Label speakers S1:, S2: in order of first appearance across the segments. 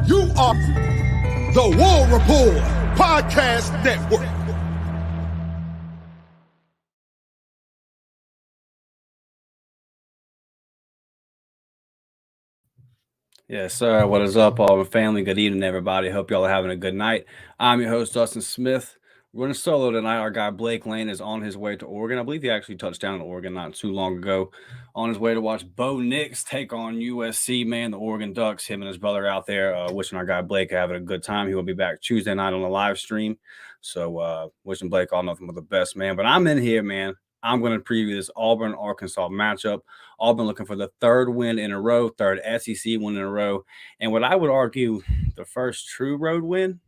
S1: You are the War Report Podcast Network.
S2: Yes, sir. What is up, Auburn family? Good evening, everybody. Hope y'all are having a good night. I'm your host, Dustin Smith. We're running solo tonight. Our guy Blake Lane is on his way to Oregon. I believe he actually touched down in Oregon not too long ago. On his way to watch Bo Nix take on USC, man, the Oregon Ducks. Him and his brother out there wishing our guy Blake having a good time. He will be back Tuesday night on the live stream. So wishing Blake all nothing but the best, man. But I'm in here, man. I'm going to preview this Auburn-Arkansas matchup. Auburn looking for the third win in a row, third SEC win in a row, and what I would argue the first true road win.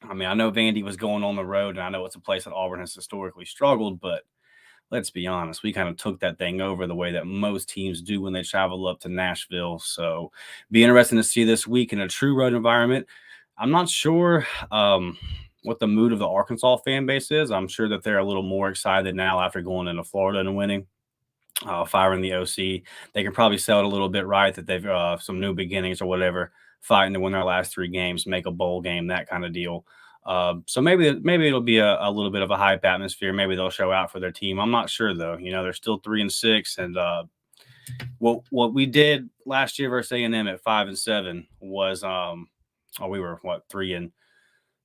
S2: I mean, I know Vandy was going on the road, and I know it's a place that Auburn has historically struggled, but let's be honest, we kind of took that thing over the way that most teams do when they travel up to Nashville. So be interesting to see this week in a true road environment. I'm not sure what the mood of the Arkansas fan base is. I'm sure that they're a little more excited now after going into Florida and winning. Firing the OC, they can probably sell it a little bit right that they've some new beginnings or whatever, fighting to win their last 3 games, make a bowl game, that kind of deal. So maybe it'll be a little bit of a hype atmosphere. Maybe they'll show out for their team. I'm not sure though. You know, they're still 3-6, and what we did last year versus A&M at 5-7 was we were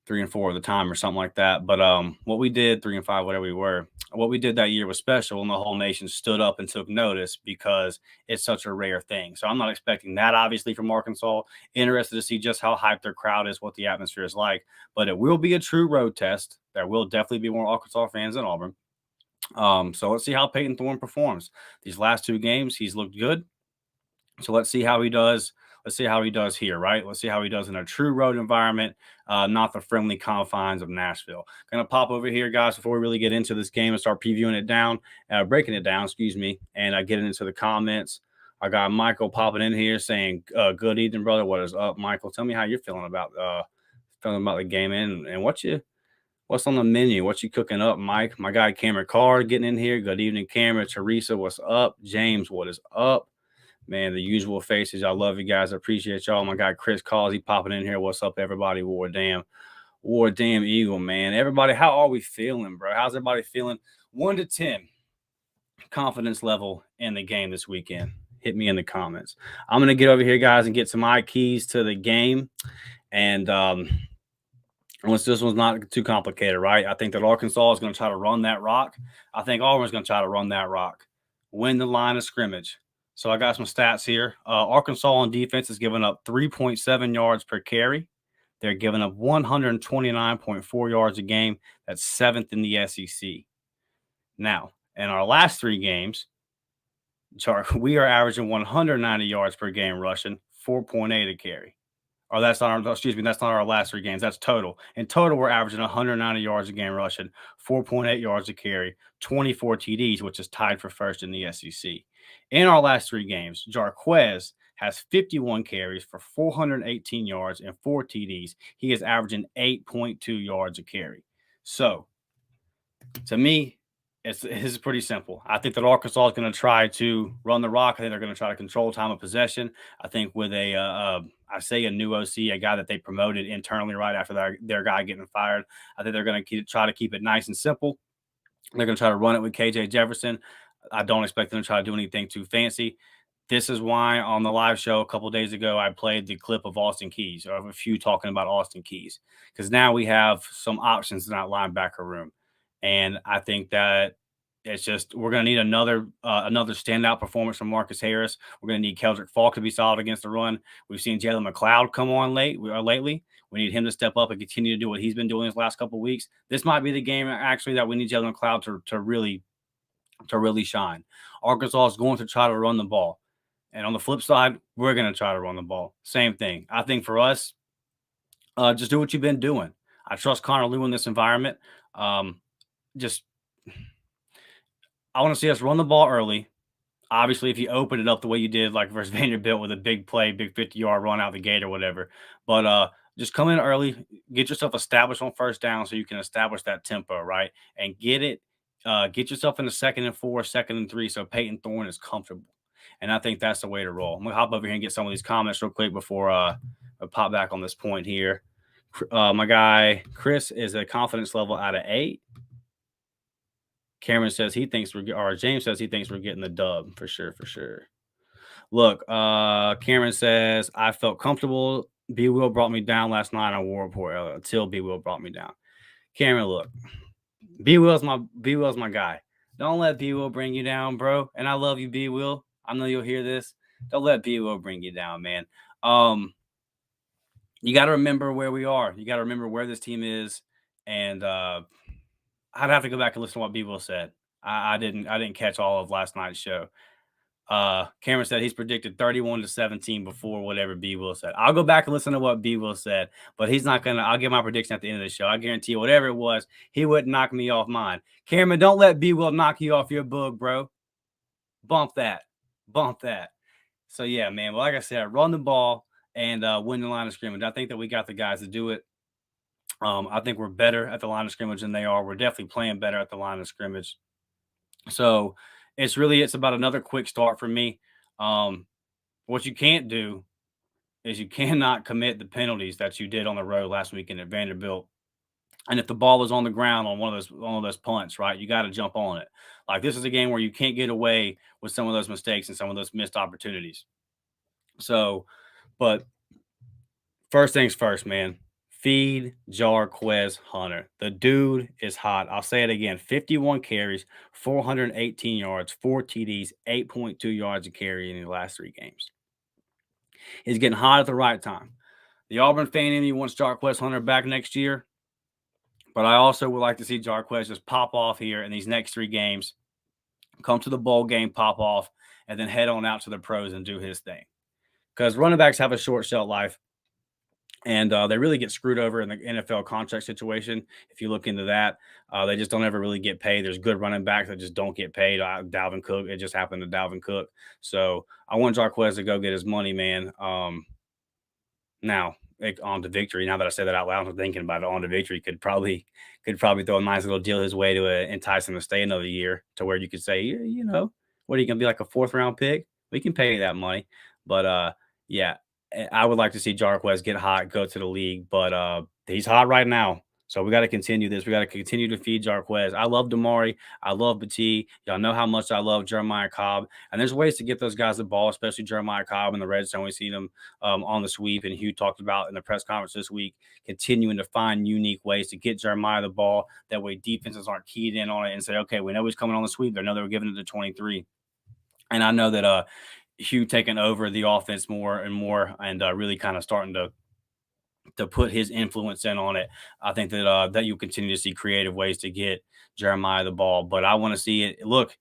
S2: 3-4 at the time or something like that. But what we did 3-5, whatever we were. What we did that year was special, and the whole nation stood up and took notice because it's such a rare thing. So I'm not expecting that, obviously, from Arkansas. Interested to see just how hyped their crowd is, what the atmosphere is like. But it will be a true road test. There will definitely be more Arkansas fans than Auburn. So let's see how Peyton Thorne performs. These last 2 games, he's looked good. So let's see how he does. Let's see how he does here, right? Let's see how he does in a true road environment, not the friendly confines of Nashville. Going to pop over here, guys, before we really get into this game and start previewing it down, breaking it down, and getting into the comments. I got Michael popping in here saying, good evening, brother. What is up, Michael? Tell me how you're feeling about the game and what's on the menu? What you cooking up, Mike? My guy Cameron Carr getting in here. Good evening, Cameron. Teresa, what's up? James, what is up? Man, the usual faces. I love you guys. I appreciate y'all. My guy Chris Calls, he popping in here. What's up, everybody? War damn Eagle, man. Everybody, how are we feeling, bro? How's everybody feeling? 1 to 10 confidence level in the game this weekend. Hit me in the comments. I'm gonna get over here, guys, and get some eye keys to the game. And unless this one's not too complicated, right? I think that Arkansas is going to try to run that rock. I think Auburn's going to try to run that rock. Win the line of scrimmage. So I got some stats here. Arkansas on defense is giving up 3.7 yards per carry. They're giving up 129.4 yards a game. That's 7th in the SEC. Now, in our last 3 games, we are averaging 190 yards per game rushing, 4.8 a carry. Or that's not our last 3 games. That's total. In total, we're averaging 190 yards a game rushing, 4.8 yards a carry, 24 TDs, which is tied for first in the SEC. In our last 3 games, JARQUEZ has 51 carries for 418 yards and 4 TDs. He is averaging 8.2 yards a carry. So, to me, it's pretty simple. I think that Arkansas is going to try to run the rock. I think they're going to try to control time of possession. I think with a new OC, a guy that they promoted internally right after their guy getting fired, I think they're going to try to keep it nice and simple. They're going to try to run it with KJ Jefferson. I don't expect them to try to do anything too fancy. This is why on the live show a couple of days ago, I played the clip of Austin Keys, or of a few talking about Austin Keys, because now we have some options in that linebacker room. And I think that it's just we're going to need another standout performance from Marcus Harris. We're going to need Keldrick Falk to be solid against the run. We've seen Jalen McLeod come on lately. We need him to step up and continue to do what he's been doing his last couple of weeks. This might be the game actually that we need Jalen McLeod to really shine. Arkansas is going to try to run the ball. And on the flip side, we're going to try to run the ball. Same thing. I think for us, just do what you've been doing. I trust Connor Lew in this environment. I want to see us run the ball early. Obviously, if you open it up the way you did, like versus Vanderbilt with a big play, big 50-yard run out the gate or whatever. But just come in early, get yourself established on first down so you can establish that tempo, right? And get yourself in the 2nd and 4, 2nd and 3 so Peyton Thorne is comfortable. And I think that's the way to roll. I'm going to hop over here and get some of these comments real quick before I'll pop back on this point here. My guy Chris is a confidence level out of 8. Cameron says James says he thinks we're getting the dub for sure. Look, Cameron says I felt comfortable. B Will brought me down last night on War Report until B Will brought me down. Cameron, look, B Will's my guy. Don't let B Will bring you down, bro. And I love you, B Will. I know you'll hear this. Don't let B Will bring you down, man. You got to remember where we are. You got to remember where this team is. And I'd have to go back and listen to what B Will said. I didn't catch all of last night's show. Cameron said he's predicted 31-17 before whatever B Will said. I'll go back and listen to what B Will said, but he's not gonna. I'll give my prediction at the end of the show. I guarantee you, whatever it was, he wouldn't knock me off mine. Cameron, don't let B Will knock you off your book, bro. Bump that. So yeah, man. Well, like I said, run the ball and win the line of scrimmage. I think that we got the guys to do it. I think we're better at the line of scrimmage than they are. We're definitely playing better at the line of scrimmage. So it's about another quick start for me. What you can't do is you cannot commit the penalties that you did on the road last weekend at Vanderbilt. And if the ball was on the ground on one of those punts, right, you got to jump on it. Like, this is a game where you can't get away with some of those mistakes and some of those missed opportunities. So, but first things first, man. Feed JARQUEZ Hunter. The dude is hot. I'll say it again. 51 carries, 418 yards, 4 TDs, 8.2 yards a carry in the last 3 games. He's getting hot at the right time. The Auburn fan in me wants JARQUEZ Hunter back next year, but I also would like to see JARQUEZ just pop off here in these next 3 games, come to the bowl game, pop off, and then head on out to the pros and do his thing. Because running backs have a short shelf life. And they really get screwed over in the NFL contract situation. If you look into that, they just don't ever really get paid. There's good running backs that just don't get paid. Dalvin Cook, it just happened to Dalvin Cook. So I want JARQUEZ to go get his money, man. Now, on to victory. Now that I say that out loud, I'm thinking about it. On to victory could probably throw a nice little deal his way to entice him to stay another year, to where you could say, you know, what are you going to be, like a 4th round pick? We can pay you that money. But yeah. I would like to see JARQUEZ get hot, go to the league, but he's hot right now. So we got to continue this. We got to continue to feed JARQUEZ. I love Damari. I love Batee. Y'all know how much I love Jeremiah Cobb. And there's ways to get those guys the ball, especially Jeremiah Cobb in the red zone. We've seen him on the sweep, and Hugh talked about in the press conference this week, continuing to find unique ways to get Jeremiah the ball. That way defenses aren't keyed in on it and say, okay, we know he's coming on the sweep. They know they were giving it to 23. And I know that Hugh taking over the offense more and more, and really kind of starting to put his influence in on it. I think that you'll continue to see creative ways to get Jeremiah the ball. But I want to see it. Look,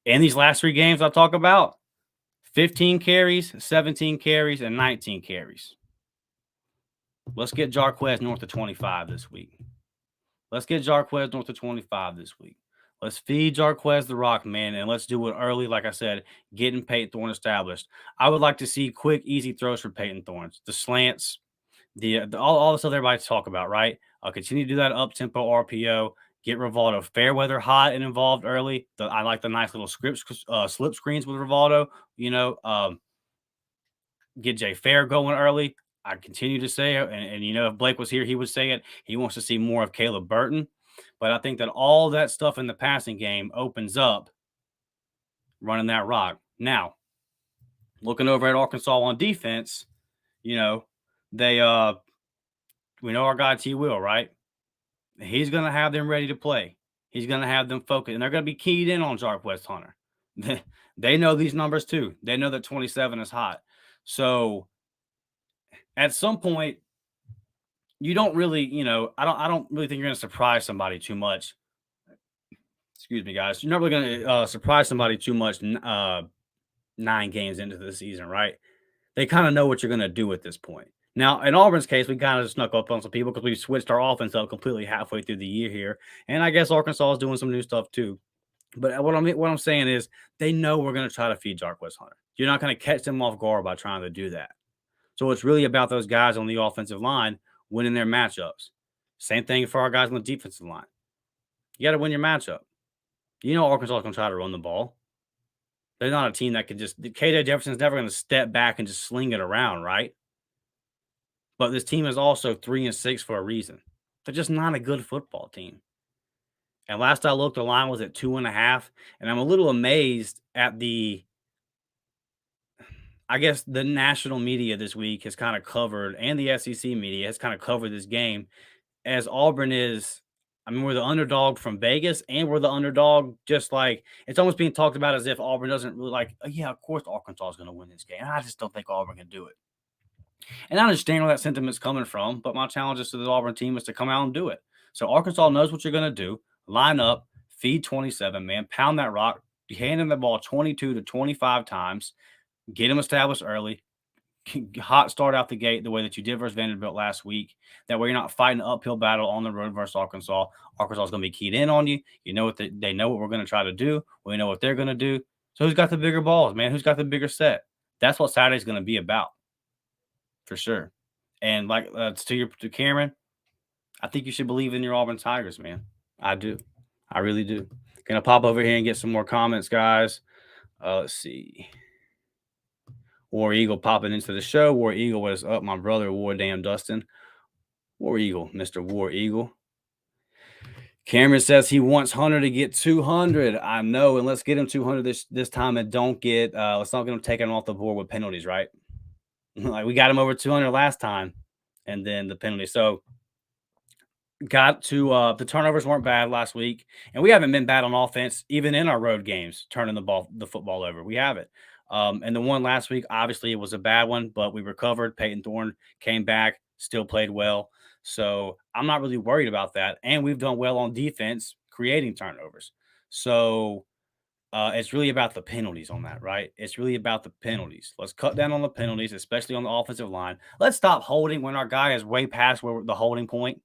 S2: in these last 3 games I talk about, 15 carries, 17 carries, and 19 carries. Let's get JARQUEZ north of 25 this week. Let's feed JARQUEZ the rock, man, and let's do it early. Like I said, getting Peyton Thorne established. I would like to see quick, easy throws for Peyton Thorne. The slants, all the stuff everybody talk about, right? I'll continue to do that up-tempo RPO. Get Rivaldo Fairweather hot and involved early. I like the nice little slip screens with Rivaldo. Get Jay Fair going early. I continue to say it, and if Blake was here, he would say it. He wants to see more of Caleb Burton. But I think that all that stuff in the passing game opens up running that rock. Now, looking over at Arkansas on defense, we know our guy T. Will, right? He's going to have them ready to play. He's going to have them focused, and they're going to be keyed in on JARQUEZ Hunter. They know these numbers too. They know that 27 is hot. So at some point, you don't really, I don't really think you're going to surprise somebody too much. Excuse me, guys. You're not really going to surprise somebody too much 9 games into the season, right? They kind of know what you're going to do at this point. Now, in Auburn's case, we kind of snuck up on some people because we switched our offense up completely halfway through the year here. And I guess Arkansas is doing some new stuff too. But what I'm saying is they know we're going to try to feed JARQUEZ Hunter. You're not going to catch them off guard by trying to do that. So it's really about those guys on the offensive line winning their matchups. Same thing for our guys on the defensive line. You got to win your matchup. Arkansas is going to try to run the ball. They're not a team that could just – KJ Jefferson's never going to step back and just sling it around, right? But this team is also 3-6 for a reason. They're just not a good football team. And last I looked, the line was at 2.5. And I'm a little amazed at I guess the national media this week has kind of covered, and the SEC media has kind of covered this game as Auburn is. I mean, we're the underdog from Vegas, and we're the underdog. Just like it's almost being talked about as if Auburn doesn't really like. Oh, yeah, of course Arkansas is going to win this game. I just don't think Auburn can do it. And I understand where that sentiment's coming from, but my challenge is to the Auburn team is to come out and do it. So Arkansas knows what you're going to do. Line up, feed 27, man, pound that rock, hand him the ball 22 to 25 times, get him established early, hot start out the gate the way that you did versus Vanderbilt last week. That way you're not fighting an uphill battle on the road versus Arkansas. Arkansas is going to be keyed in on you. You know what they know what we're going to try to do. We know what they're going to do. So who's got the bigger balls, man? Who's got the bigger set? That's what Saturday's going to be about. For sure. And like to Cameron, I think you should believe in your Auburn Tigers, man. I do. I really do. Gonna pop over here and get some more comments, guys. Let's see. War Eagle popping into the show. War Eagle, what is up? My brother, War Damn Dustin. War Eagle, Mr. War Eagle. Cameron says he wants Hunter to get 200. I know, and let's get him 200 this time, and let's not get him taken off the board with penalties, right? Like we got him over 200 last time, and then the penalty. So got to the turnovers weren't bad last week, and we haven't been bad on offense even in our road games, turning the football over. We have it. And the one last week, obviously, it was a bad one, but we recovered. Peyton Thorne came back, still played well. So I'm not really worried about that. And we've done well on defense, creating turnovers. So it's really about the penalties on that, right? It's really about the penalties. Let's cut down on the penalties, especially on the offensive line. Let's stop holding when our guy is way past where the holding point.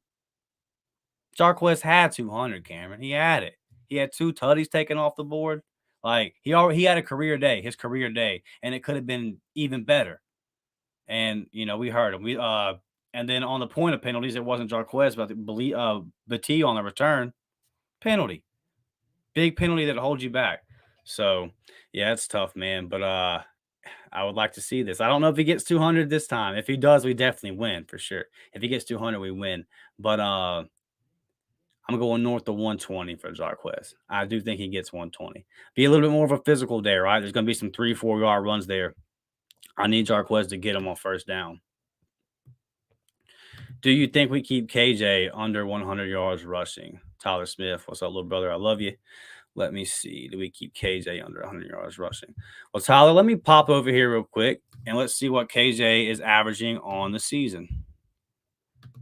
S2: JARQUEZ had 200, Cameron. He had it. He had 2 tutties taken off the board. Like he had a career day, his career day, and it could have been even better. And we heard him. And then on the point of penalties, it wasn't JARQUEZ, but Batee on the return penalty, big penalty that holds you back. So yeah, it's tough, man. But I would like to see this. I don't know if he gets 200 this time. If he does, we definitely win for sure. If he gets 200, we win. But I'm going north of 120 for JARQUEZ. I do think he gets 120. Be a little bit more of a physical day, right? There's going to be some 3-4 yard runs there. I need JARQUEZ to get him on first down. Do you think we keep KJ under 100 yards rushing? Tyler Smith, what's up, little brother? I love you. Let me see. Do we keep KJ under 100 yards rushing? Well, Tyler, let me pop over here real quick, and let's see what KJ is averaging on the season.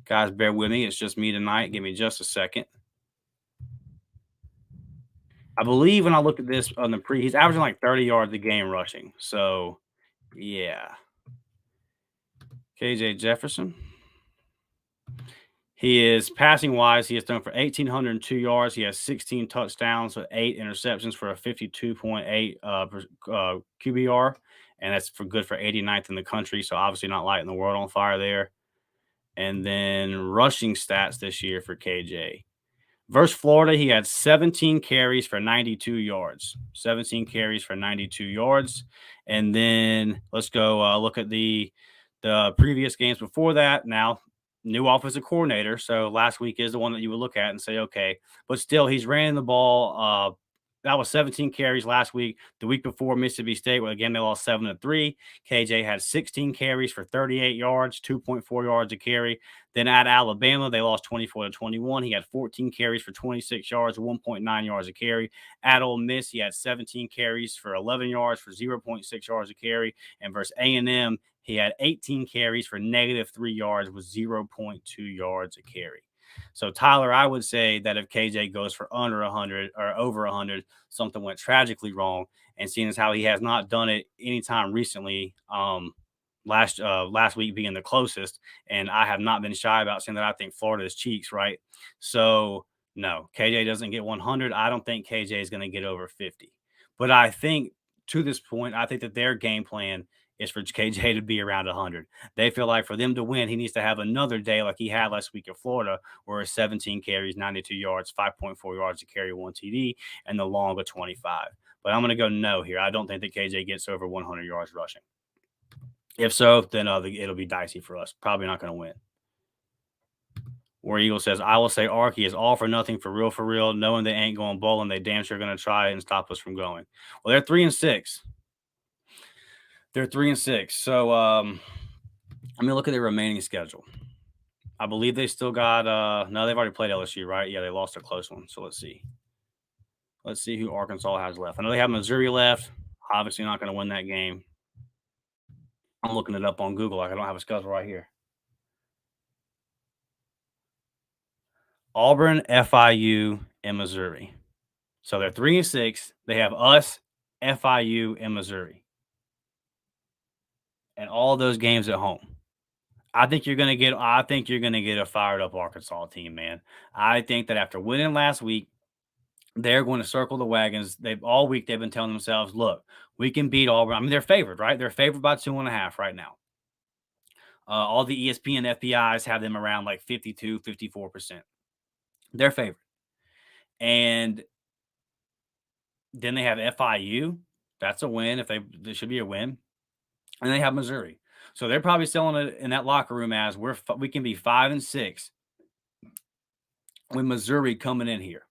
S2: Guys, bear with me. It's just me tonight. Give me just a second. I believe when I looked at this on the he's averaging like 30 yards a game rushing. So, yeah. KJ Jefferson. He is passing wise. He has thrown for 1,802 yards. He has 16 touchdowns with 8 interceptions for a 52.8 QBR. And that's good for 89th in the country. So obviously not lighting the world on fire there. And then rushing stats this year for KJ. Versus Florida, he had 17 carries for 92 yards. 17 carries for 92 yards. And then let's go look at the previous games before that. Now, new offensive coordinator. So last week is the one that you would look at and say, okay. But still, he's ran the ball. That was 17 carries last week. The week before, Mississippi State, well, again, they lost 7-3. KJ had 16 carries for 38 yards, 2.4 yards a carry. Then at Alabama, they lost 24-21. He had 14 carries for 26 yards, 1.9 yards a carry. At Ole Miss, he had 17 carries for 11 yards for 0.6 yards a carry. And versus A&M, he had 18 carries for -3 yards with 0.2 yards a carry. So, Tyler, I would say that if KJ goes for under 100 or over 100, something went tragically wrong. And seeing as how he has not done it anytime recently, last week being the closest, and I have not been shy about saying that I think Florida's cheeks, right? So, no, KJ doesn't get 100. I don't think KJ is going to get over 50. But I think to this point, I think that their game plan is for KJ to be around 100. They feel like for them to win, he needs to have another day like he had last week in Florida, where 17 carries, 92 yards, 5.4 yards to carry, 1 TD, and the long of 25. But I'm going to go no here. I don't think that KJ gets over 100 yards rushing. If so, then it'll be dicey for us. Probably not going to win. Where Eagle says, I will say Arky is all for nothing for real, knowing they ain't going bowling. They damn sure going to try and stop us from going. Well, they're 3-6. They're 3-6. So let me look at their remaining schedule. I believe they still got no, they've already played LSU, right? Yeah, they lost a close one. So let's see. Let's see who Arkansas has left. I know they have Missouri left. Obviously not going to win that game. I'm looking it up on Google. I don't have a schedule right here. Auburn, FIU, and Missouri. So they're 3-6. They have us, FIU, and Missouri. And all those games at home. I think you're gonna get a fired up Arkansas team, man. I think that after winning last week, they're going to circle the wagons. All week they've been telling themselves, look, we can beat Auburn. I mean, they're favored, right? They're favored by 2.5 right now. All the ESPN FPIs have them around like 52, 54%. They're favored. And then they have FIU. That's a win. There should be a win. And they have Missouri. So they're probably selling it in that locker room as we can be 5-6 with Missouri coming in here.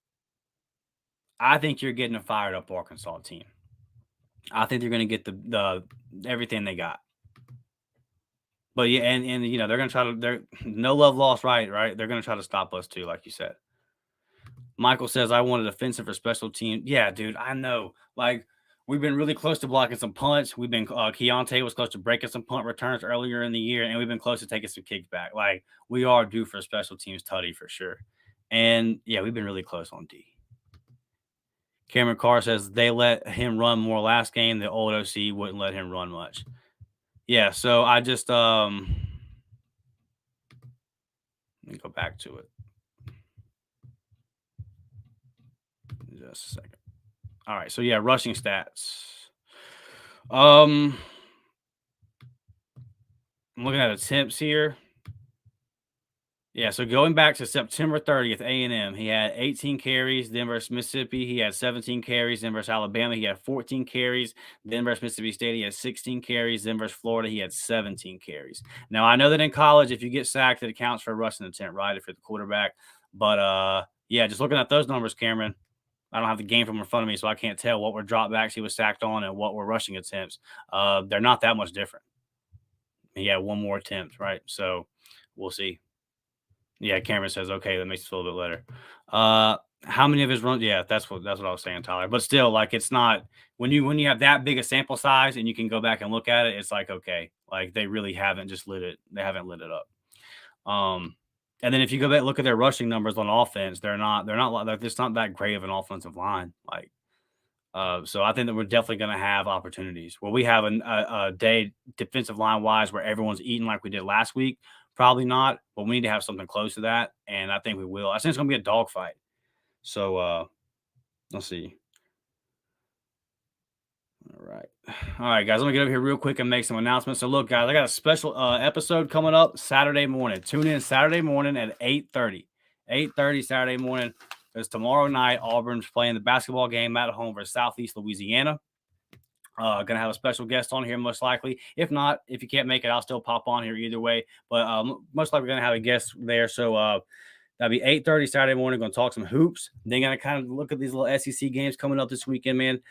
S2: I think you're getting a fired up Arkansas team. I think they're going to get the everything they got. But yeah, and you know, they're going to try to, they're no love lost, right? They're going to try to stop us too, like you said. Michael says, I wanted offensive for special team. Yeah, dude, I know. Like, we've been really close to blocking some punts. We've been, Keontae was close to breaking some punt returns earlier in the year, and we've been close to taking some kicks back. Like, we are due for a special teams tutty for sure. And yeah, we've been really close on D. Cameron Carr says they let him run more last game. The old OC wouldn't let him run much. Yeah, so I just let me go back to it. Just a second. All right, so yeah, rushing stats. I'm looking at attempts here. Yeah, so going back to September 30th, A&M, he had 18 carries. Then versus Mississippi, he had 17 carries. Then versus Alabama, he had 14 carries. Then versus Mississippi State, he had 16 carries. Then versus Florida, he had 17 carries. Now, I know that in college, if you get sacked, it accounts for a rushing attempt, right, if you're the quarterback. But, yeah, just looking at those numbers, Cameron, I don't have the game from in front of me, so I can't tell what were dropbacks he was sacked on and what were rushing attempts. They're not that much different. He had one more attempt, right? So we'll see. Yeah, Cameron says, okay, that makes us feel a bit better. How many of his runs? Yeah, that's what I was saying, Tyler. But still, like, it's not when you have that big a sample size and you can go back and look at it, it's like, okay, like they really haven't just lit it. They haven't lit it up. And then if you go back look at their rushing numbers on offense, they're not it's not that great of an offensive line. Like, so I think that we're definitely going to have opportunities where we have a day defensive line wise where everyone's eating like we did last week. Probably not, but we need to have something close to that, and I think we will. I think it's going to be a dogfight. So let's see. All right, guys. Let me get over here real quick and make some announcements. So, look, guys, I got a special episode coming up Saturday morning. Tune in Saturday morning at 8:30. 8:30 Saturday morning. Because tomorrow night, Auburn's playing the basketball game at home versus Southeast Louisiana. Gonna have a special guest on here, most likely. If not, if you can't make it, I'll still pop on here either way. But most likely gonna have a guest there. So that'll be 8:30 Saturday morning. Gonna talk some hoops. Then gonna kind of look at these little SEC games coming up this weekend, man.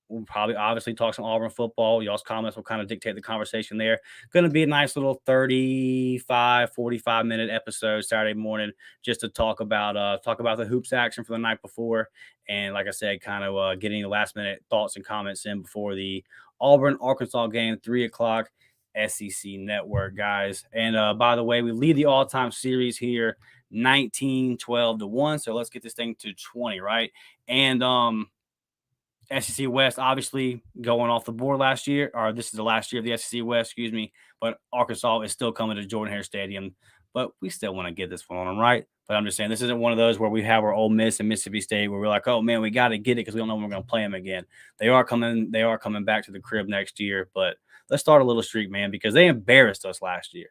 S2: We'll probably obviously talk some Auburn football. Y'all's comments will kind of dictate the conversation there. Going to be a nice little 45 minute episode Saturday morning just to talk about the hoops action for the night before. And like I said, kind of getting the last minute thoughts and comments in before the Auburn Arkansas game, 3:00 SEC Network, guys. And by the way, we lead the all-time series here 19-12-1. So let's get this thing to 20, right? And SEC West obviously going off the board last year, or this is the last year of the SEC West, excuse me. But Arkansas is still coming to Jordan-Hare Stadium. But we still want to get this one on them, right? But I'm just saying this isn't one of those where we have our Ole Miss and Mississippi State where we're like, oh man, we got to get it because we don't know when we're going to play them again. They are coming back to the crib next year. But let's start a little streak, man, because they embarrassed us last year.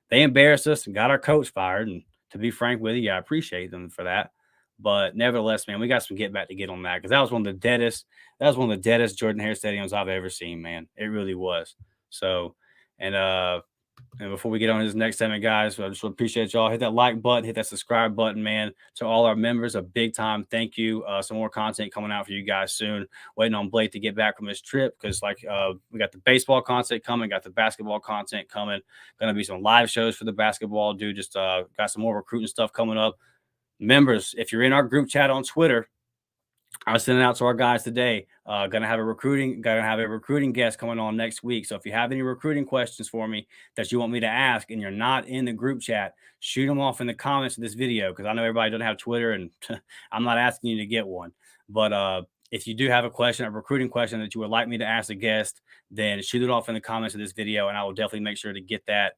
S2: They embarrassed us and got our coach fired. And to be frank with you, I appreciate them for that. But nevertheless, man, we got some get back to get on that because that was one of the deadest Jordan-Hare stadiums I've ever seen, man. It really was. So, And before we get on to this next segment, guys, I just appreciate y'all. Hit that like button, hit that subscribe button, man. To all our members, a big time thank you. Some more content coming out for you guys soon. Waiting on Blake to get back from his trip because, we got the baseball content coming, got the basketball content coming. Going to be some live shows for the basketball, dude. Just got some more recruiting stuff coming up. Members, if you're in our group chat on Twitter, I was sending out to our guys today. Gonna have a recruiting guest coming on next week. So if you have any recruiting questions for me that you want me to ask and you're not in the group chat, shoot them off in the comments of this video because I know everybody doesn't have Twitter and I'm not asking you to get one. But if you do have a question, a recruiting question that you would like me to ask a guest, then shoot it off in the comments of this video and I will definitely make sure to get that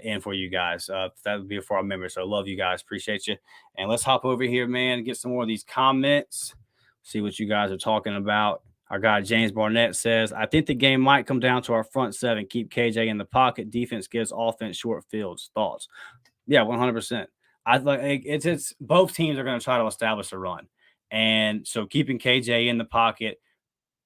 S2: in for you guys. That would be for our members. So love you guys. Appreciate you. And let's hop over here, man, and get some more of these comments. See what you guys are talking about. Our guy James Barnett says, I think the game might come down to our front seven. Keep KJ in the pocket. Defense gives offense short fields. Thoughts? Yeah, 100%. I like it's both teams are going to try to establish a run. And so keeping KJ in the pocket,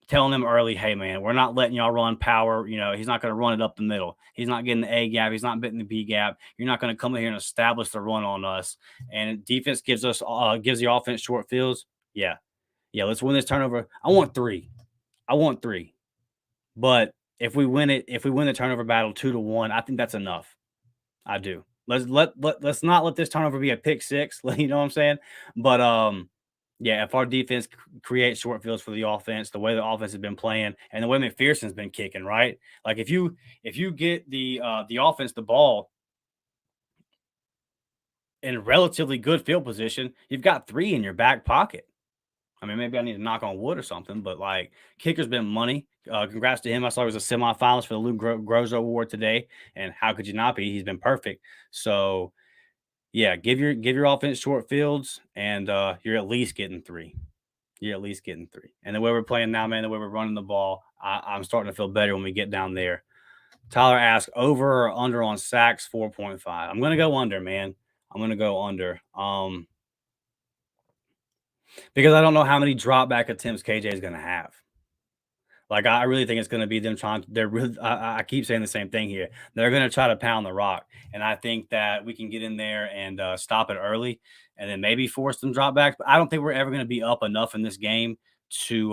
S2: telling them early, hey, man, we're not letting y'all run power. You know, he's not going to run it up the middle. He's not getting the A gap. He's not getting the B gap. You're not going to come in here and establish the run on us. And defense gives the offense short fields. Yeah, let's win this turnover. I want three. But if we win the turnover battle 2-1, I think that's enough. I do. Let's not let this turnover be a pick six. You know what I'm saying? But yeah, if our defense creates short fields for the offense, the way the offense has been playing, and the way McPherson's been kicking, right? Like if you get the offense the ball in relatively good field position, you've got three in your back pocket. I mean, maybe I need to knock on wood or something, but like kicker's been money. Congrats to him. I saw he was a semifinalist for the Lou Groza Award today, and how could you not be? He's been perfect. So, yeah, give your offense short fields, and you're at least getting three. And the way we're playing now, man, the way we're running the ball, I'm starting to feel better when we get down there. Tyler asked, over or under on sacks 4.5. I'm gonna go under, man. I'm gonna go under. Because I don't know how many drop back attempts KJ is going to have. Like, I really think it's going to be them trying. I keep saying the same thing here. They're going to try to pound the rock. And I think that we can get in there and stop it early and then maybe force some drop backs. But I don't think we're ever going to be up enough in this game to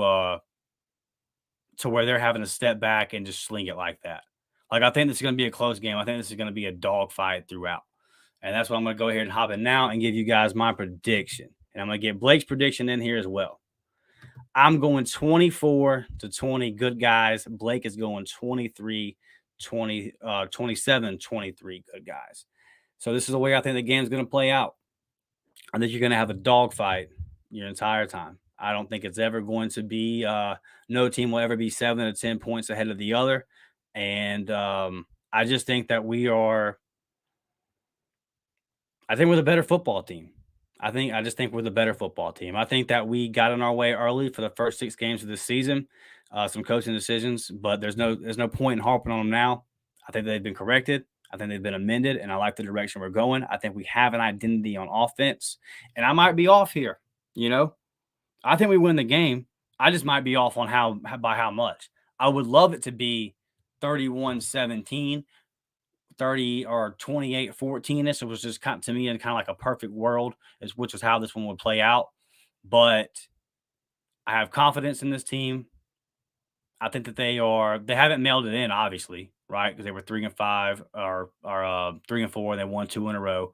S2: where they're having to step back and just sling it like that. Like, I think this is going to be a close game. I think this is going to be a dogfight throughout. And that's why I'm going to go ahead and hop in now and give you guys my prediction. And I'm going to get Blake's prediction in here as well. I'm going 24-20, good guys. Blake is going 27-23, good guys. So this is the way I think the game's going to play out. I think you're going to have a dogfight your entire time. I don't think it's ever going to be no team will ever be 7 to 10 points ahead of the other. And I just think that we're the better football team. I just think we're the better football team. I think that we got in our way early for the first 6 games of this season, some coaching decisions, but there's no point in harping on them now. I think they've been corrected. I think they've been amended, and I like the direction we're going. I think we have an identity on offense, and I might be off here. You know, I think we win the game. I just might be off on by how much. I would love it to be 31-17. 30 or 28-14. It was just to me in kind of like a perfect world, which is how this one would play out. But I have confidence in this team. I think that they haven't mailed it in, obviously, right? Because they were 3-5 or 3-4, and they won 2 in a row.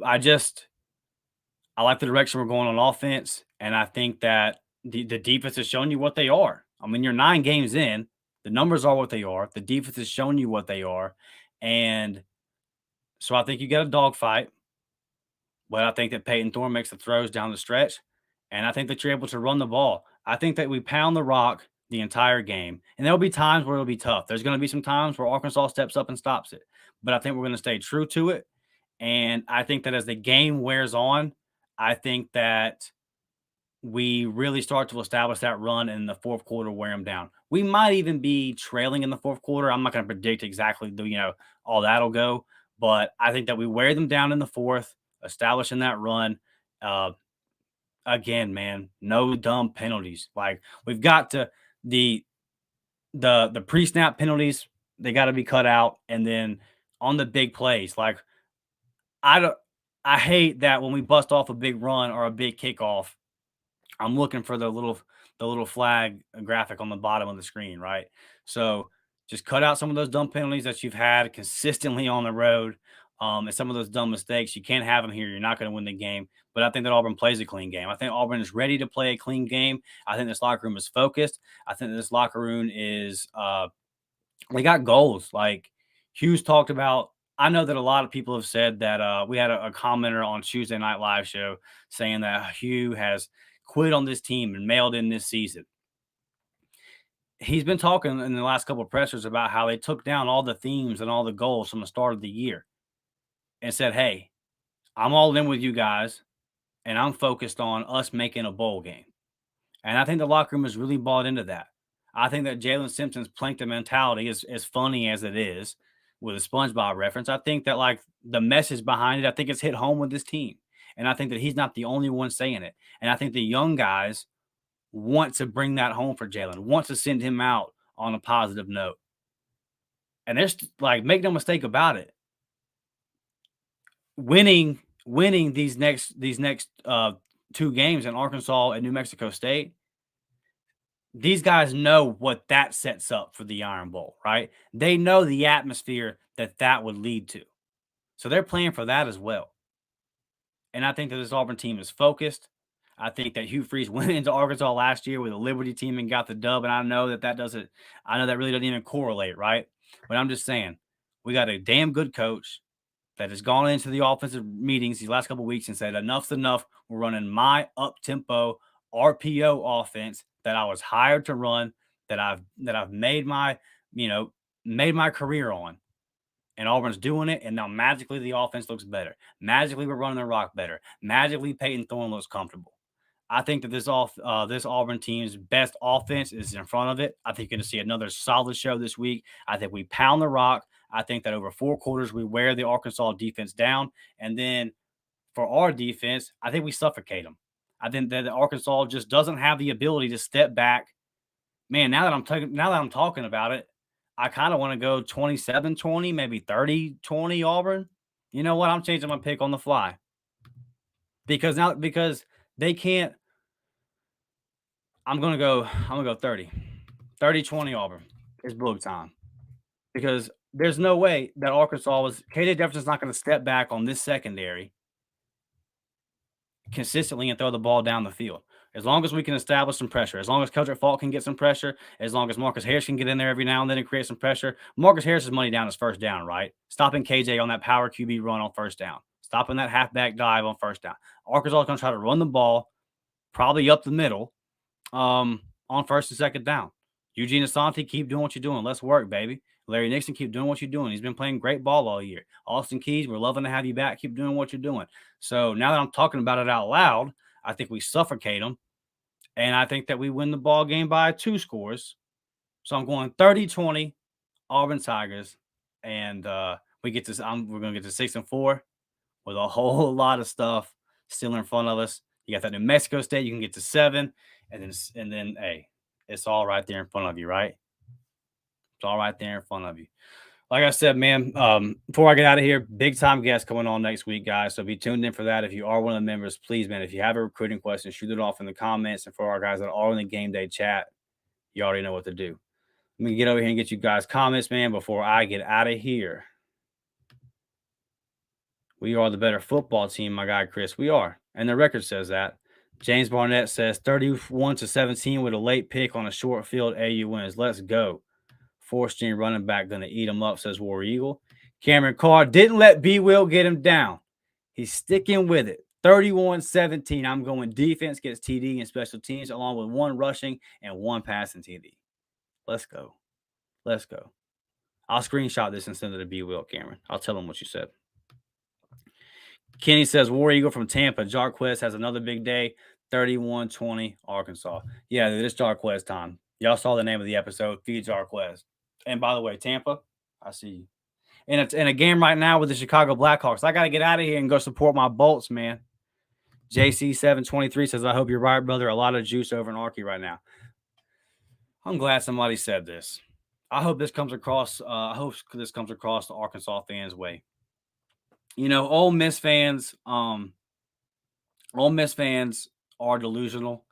S2: I like the direction we're going on offense, and I think that the defense has shown you what they are. I mean, you're 9 games in. The numbers are what they are. The defense has shown you what they are. And so I think you get a dogfight, but I think that Peyton Thorne makes the throws down the stretch, and I think that you're able to run the ball. I think that we pound the rock the entire game, and there'll be times where it'll be tough. There's going to be some times where Arkansas steps up and stops it, but I think we're going to stay true to it, and I think that as the game wears on, I think that we really start to establish that run in the fourth quarter, wear them down. We might even be trailing in the fourth quarter. I'm not going to predict exactly all that'll go, but I think that we wear them down in the fourth, establishing that run. Again, man, no dumb penalties. Like we've got to the pre-snap penalties. They got to be cut out. And then on the big plays, like I hate that when we bust off a big run or a big kickoff, I'm looking for the little flag graphic on the bottom of the screen, right? So just cut out some of those dumb penalties that you've had consistently on the road, and some of those dumb mistakes. You can't have them here. You're not going to win the game. But I think that Auburn plays a clean game. I think Auburn is ready to play a clean game. I think this locker room is focused. I think this locker room is they got goals. Like Hughes talked about. I know that a lot of people have said that we had a commenter on Tuesday Night Live show saying that Hugh has quit on this team and mailed in this season. He's been talking in the last couple of pressers about how they took down all the themes and all the goals from the start of the year and said, hey, I'm all in with you guys and I'm focused on us making a bowl game. And I think the locker room has really bought into that. I think that Jalen Simpson's plankton mentality is as funny as it is with a SpongeBob reference. I think that like the message behind it, I think it's hit home with this team. And I think that he's not the only one saying it. And I think the young guys want to bring that home for Jalen, want to send him out on a positive note. And there's like, make no mistake about it. Winning these next 2 games in Arkansas and New Mexico State, these guys know what that sets up for the Iron Bowl, right? They know the atmosphere that would lead to. So they're playing for that as well. And I think that this Auburn team is focused. I think that Hugh Freeze went into Arkansas last year with a Liberty team and got the dub. And I know that really doesn't even correlate, right? But I'm just saying, we got a damn good coach that has gone into the offensive meetings these last couple of weeks and said, enough's enough. We're running my up-tempo RPO offense that I was hired to run, that I've made my career on. And Auburn's doing it, and now magically the offense looks better. Magically, we're running the rock better. Magically, Peyton Thorne looks comfortable. I think that this Auburn team's best offense is in front of it. I think you're going to see another solid show this week. I think we pound the rock. I think that over 4 quarters, we wear the Arkansas defense down. And then for our defense, I think we suffocate them. I think that Arkansas just doesn't have the ability to step back. Man, now that I'm talking about it, I kind of want to go 27-20, maybe 30-20 Auburn. You know what? I'm changing my pick on the fly. Because they can't. I'm going to go 30. 30-20 Auburn. It's blue time. Because there's no way that KJ Jefferson's not going to step back on this secondary consistently and throw the ball down the field. As long as we can establish some pressure, as long as Keldrick Faulk can get some pressure, as long as Marcus Harris can get in there every now and then and create some pressure. Marcus Harris's money down is first down, right? Stopping KJ on that power QB run on first down. Stopping that halfback dive on first down. Arkansas is going to try to run the ball, probably up the middle, on first and second down. Eugene Asante, keep doing what you're doing. Let's work, baby. Larry Nixon, keep doing what you're doing. He's been playing great ball all year. Austin Keys, we're loving to have you back. Keep doing what you're doing. So now that I'm talking about it out loud, I think we suffocate them. And I think that we win the ball game by 2 scores. So I'm going 30-20 Auburn Tigers. And we're going to get to 6-4 with a whole lot of stuff still in front of us. You got that New Mexico State. You can get to 7. And then hey, it's all right there in front of you, right? It's all right there in front of you. Like I said, man, before I get out of here, big time guest coming on next week, guys. So be tuned in for that. If you are one of the members, please, man, if you have a recruiting question, shoot it off in the comments. And for our guys that are in the game day chat, you already know what to do. Let me get over here and get you guys comments, man, before I get out of here. We are the better football team, my guy, Chris. We are. And the record says that. James Barnett says 31-17 with a late pick on a short field. AU wins. Let's go. 4th-string running back going to eat him up, says War Eagle. Cameron Carr didn't let B. Will get him down. He's sticking with it. 31-17. I'm going defense gets TD and special teams along with 1 rushing and 1 passing TD. Let's go. Let's go. I'll screenshot this and send it to B. Will, Cameron. I'll tell him what you said. Kenny says War Eagle from Tampa. JARQUEZ has another big day. 31-20 Arkansas. Yeah, it is JARQUEZ time. Y'all saw the name of the episode. Feed JARQUEZ. And by the way, Tampa, I see you. And it's in a game right now with the Chicago Blackhawks. I got to get out of here and go support my Bolts, man. JC723 says, I hope you're right, brother. A lot of juice over in Arky right now. I'm glad somebody said this. I hope this comes across. I hope this comes across the Arkansas fans' way. You know, Ole Miss fans are delusional,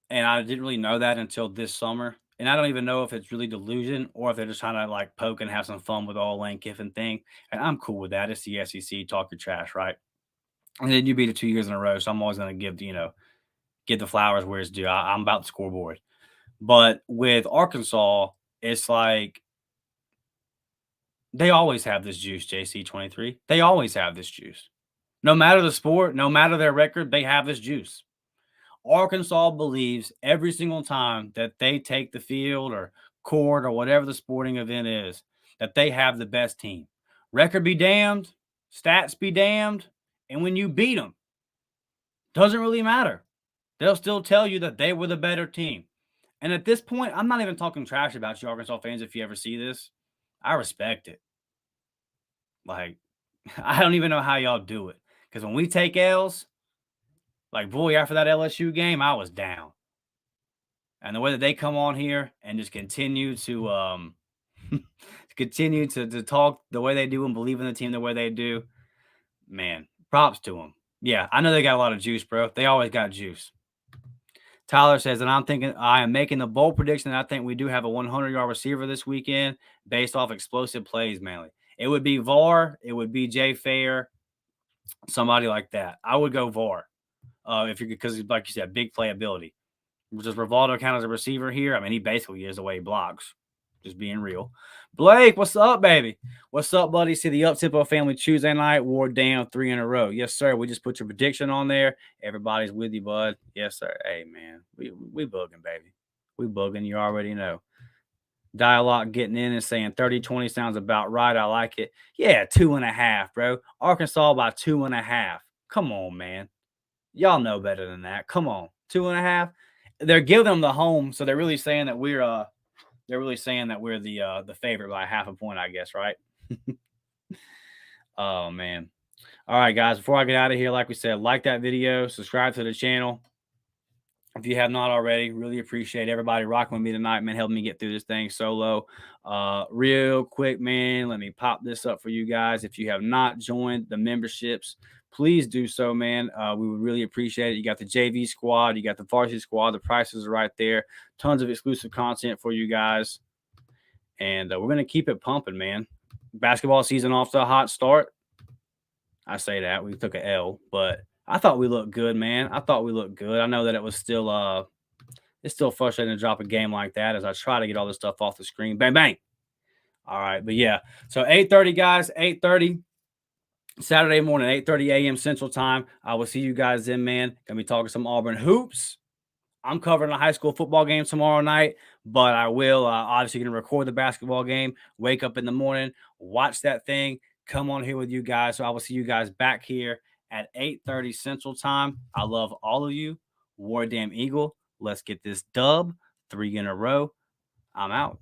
S2: and I didn't really know that until this summer. And I don't even know if it's really delusion or if they're just trying to like poke and have some fun with all Lane Kiffin thing. And I'm cool with that. It's the SEC. Talk your trash, right? And then you beat it 2 years in a row, so I'm always going to give the flowers where it's due. I'm about the scoreboard. But with Arkansas, it's like they always have this juice, JC23. They always have this juice. No matter the sport, no matter their record, they have this juice. Arkansas believes every single time that they take the field or court or whatever the sporting event is, that they have the best team. Record be damned, stats be damned, and when you beat them, doesn't really matter. They'll still tell you that they were the better team. And at this point, I'm not even talking trash about you Arkansas fans if you ever see this. I respect it. Like, I don't even know how y'all do it. Because when we take L's, like, boy, after that LSU game, I was down. And the way that they come on here and just continue to talk the way they do and believe in the team the way they do, man, props to them. Yeah, I know they got a lot of juice, bro. They always got juice. Tyler says, and I am making the bold prediction that I think we do have a 100-yard receiver this weekend based off explosive plays, mainly. It would be VAR. It would be Jay Fair, somebody like that. I would go VAR because, like you said, big playability. Does Rivaldo count as a receiver here? I mean, he basically is the way he blocks. Just being real. Blake, what's up, baby? What's up, buddy? See the up-tempo family Tuesday night. Wore down 3 in a row. Yes, sir. We just put your prediction on there. Everybody's with you, bud. Yes, sir. Hey, man. We bugging, baby. We bugging. You already know. Dialogue getting in and saying 30-20 sounds about right. I like it. Yeah, 2.5, bro. Arkansas by 2.5. Come on, man. Y'all know better than that. Come on. 2.5. They're giving them the home, so they're really saying that we're the favorite by 0.5 point, I guess, right? Oh man. All right, guys, before I get out of here, like we said, like that video, subscribe to the channel. If you have not already, really appreciate everybody rocking with me tonight, man, helping me get through this thing solo. Real quick, man, let me pop this up for you guys. If you have not joined the memberships, please do so, man. We would really appreciate it. You got the JV squad, you got the varsity squad. The prices are right there. Tons of exclusive content for you guys. And we're going to keep it pumping, man. Basketball season off to a hot start. I say that. We took an L, but I thought we looked good, man. I thought we looked good. I know that it was still it's still frustrating to drop a game like that as I try to get all this stuff off the screen. Bang, bang. All right, but yeah. So 8:30, guys, 8:30. Saturday morning, 8:30 a.m. Central Time. I will see you guys then, man. Gonna be talking some Auburn hoops. I'm covering a high school football game tomorrow night, but I will obviously going to record the basketball game, wake up in the morning, watch that thing, come on here with you guys. So I will see you guys back here at 8:30 Central Time. I love all of you. War Damn Eagle. Let's get this dub. 3 in a row. I'm out.